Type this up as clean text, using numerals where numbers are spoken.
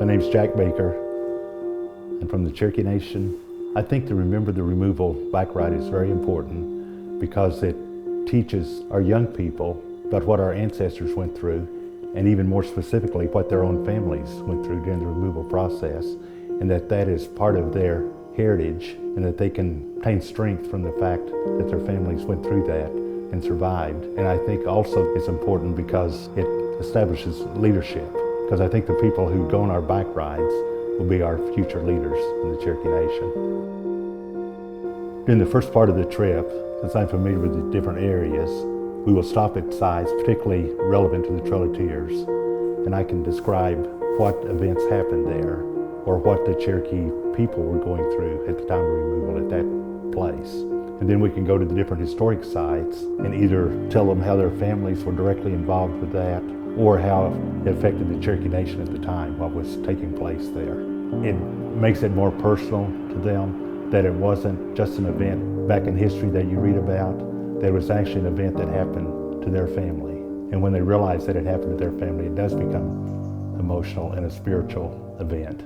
My name's Jack Baker. I'm from the Cherokee Nation. I think to remember the removal bike ride is very important because it teaches our young people about what our ancestors went through, and even more specifically what their own families went through during the removal process, and that is part of their heritage, and that they can obtain strength from the fact that their families went through that and survived. And I think also it's important because it establishes leadership, because I think the people who go on our bike rides will be our future leaders in the Cherokee Nation. During the first part of the trip, since I'm familiar with the different areas, we will stop at sites particularly relevant to the Trail of Tears, and I can describe what events happened there or what the Cherokee people were going through at the time of removal at that place. And then we can go to the different historic sites and either tell them how their families were directly involved with that or how it affected the Cherokee Nation at the time, what was taking place there. It makes it more personal to them, that it wasn't just an event back in history that you read about, that it was actually an event that happened to their family. And when they realize that it happened to their family, it does become emotional and a spiritual event.